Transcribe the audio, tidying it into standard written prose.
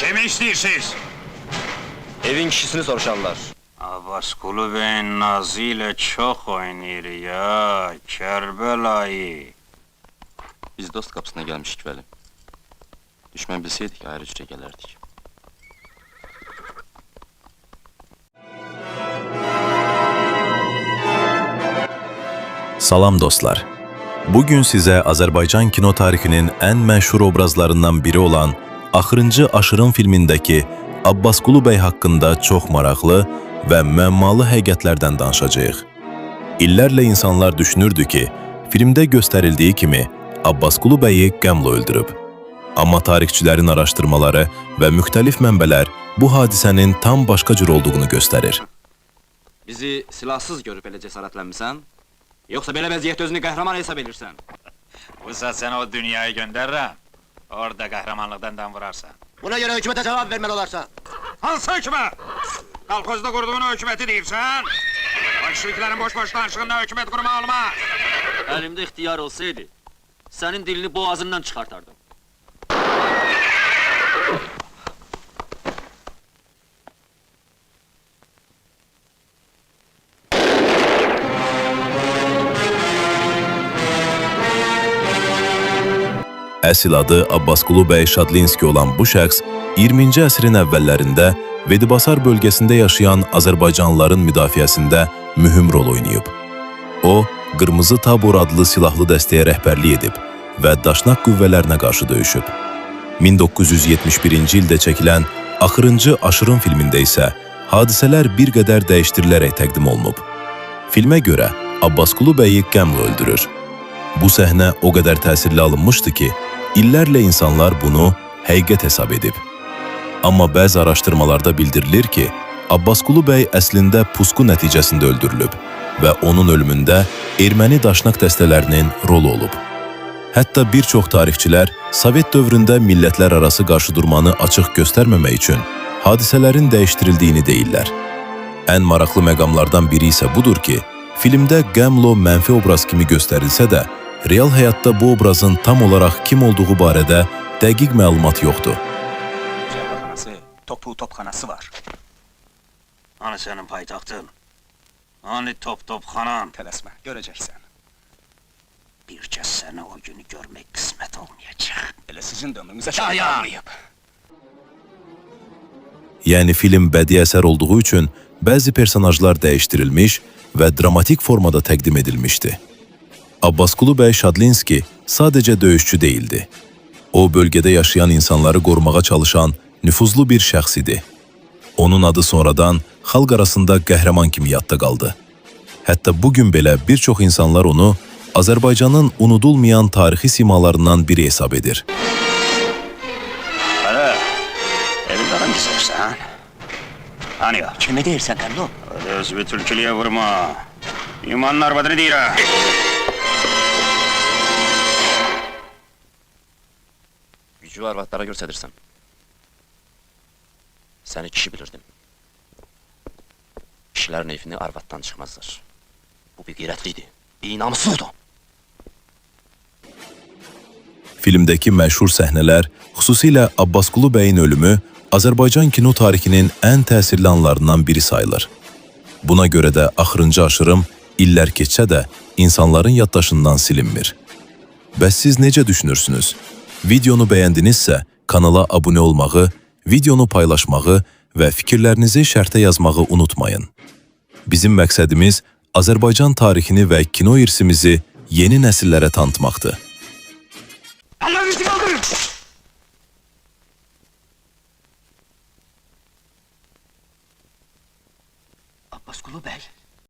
Kimi istiyorsunuz? Evin kişisini soruşanlar. Abbasqulu Bey'in nazı ile çok oynayır ya, Kerbelayı. Biz dost kapısına gelmiştik Veli. Düşman bilseydik ayrıca gelerdik. Salam dostlar. Bugün size Azerbaycan kino tarixinin en meşhur obrazlarından biri olan Axırıncı Aşırım filmindeki Abbasqulu Bey hakkında çox maraqlı və müəmmalı həqiqətlərdən danışacağıq. İllərlə insanlar düşünürdü ki, filmdə göstərildiyi kimi Abbasqulu Beyi qəmlə öldürüb. Amma tarixçilərin araşdırmaları və müxtəlif mənbələr bu hadisənin tam başqa cür olduğunu göstərir. Bizi silahsız görüp elə cəsarətlənmisən? Yoxsa belə vəziyyət özünü qəhrəman hesab edirsən? Bu saat seni o dünyaya gönderirim. Orada kahramanlıktan dan vurarsan. Buna göre hükümete cevap vermeli olarsa. Hansı hükümet? Kalkozda kurduğun o hükümeti deyirsən? Bolşeviklerin boş danışığında hükümet kurma olmaz. Əlimdə ixtiyar olsaydı, sənin dilini boğazından çıxartardım. Əsl adı Abbasqulu Bey Şadlinski olan bu şəxs 20-ci əsrin əvvəllərində Vedibasar bölgəsində yaşayan Azərbaycanlıların müdafiəsində mühüm rol oynayıb. O, Qırmızı Tabor adlı silahlı dəstəyə rəhbərlik edib və Daşnaq qüvvələrinə qarşı döyüşüb. 1971-ci ildə çəkilən Axırıncı Aşırım filmində isə hadisələr bir qədər dəyişdirilərək təqdim olunub. Filmə görə Abbasqulu Beyi qəmlə öldürür. Bu səhnə o qədər təsirli alınmışdı ki, illərlə insanlar bunu həqiqət hesab edib. Amma bəzi araşdırmalarda bildirilir ki, Abbasqulu Bey əslində pusqu nəticəsində öldürülüb və onun ölümündə erməni daşnaq dəstələrinin rolu olub. Hətta bir çox tarixçilər Sovet dövründə millətlər arası qarşıdurmanı açıq göstərməmək üçün hadisələrin dəyişdirildiyini deyirlər. Ən maraqlı məqamlardan biri isə budur ki, filmdə qəmlo mənfi obraz kimi göstərilsə də, real həyatda bu obrazın tam olaraq kim olduğu barədə dəqiq məlumat yoxdur. Cevapxanası, topxanası var. Hani senin paytaxtın? Hani topxanan? Tələsmə, görəcəksən. Bir kez seni o günü görmek kısmet olmayacak. Elə sizin də ömrünüzə şahid olmayıb. Yəni film bədii əsər olduğu üçün bəzi personajlar dəyişdirilmiş və dramatik formada təqdim edilmişdi. Abbasqulu Bey Şadlinski sadəcə döyüşçü değildi. O, bölgədə yaşayan insanları qorumağa çalışan nüfuzlu bir şəxs idi. Onun adı sonradan xalq arasında qəhrəman kimi yadda qaldı. Hətta bugün belə bir çox insanlar onu Azərbaycanın unudulmayan tarixi simalarından biri hesab edir. Hala, evinde adam gizlersen? Hani ya? Kimi deyirsən, Qəmlo? Öyle özü Türkülüye vurma. İmanın arvadını deyir ha. Gücü arvadlara göstərirsən. Səni kişi bilirdim. Kişilərin evini arvaddan çıxmazlar. Bu bir qeyrətliydi, bir namusludur. Filmdəki məşhur səhnələr, xüsusilə Abbasqulu Beyin ölümü Azərbaycan kino tarixinin ən təsirli anlarından biri sayılır. Buna görə də Axırıncı Aşırım illər keçsə də insanların yaddaşından silinmir. Bəs siz necə düşünürsünüz? Videonu bəyəndinizsə kanala abunə olmağı, videonu paylaşmağı və fikirlərinizi şərtə yazmağı unutmayın. Bizim məqsədimiz Azərbaycan tarixini və kino irsimizi yeni nəsillərə tanıtmaqdır. Əllərinizi qaldırın! Abbasqulu Bey.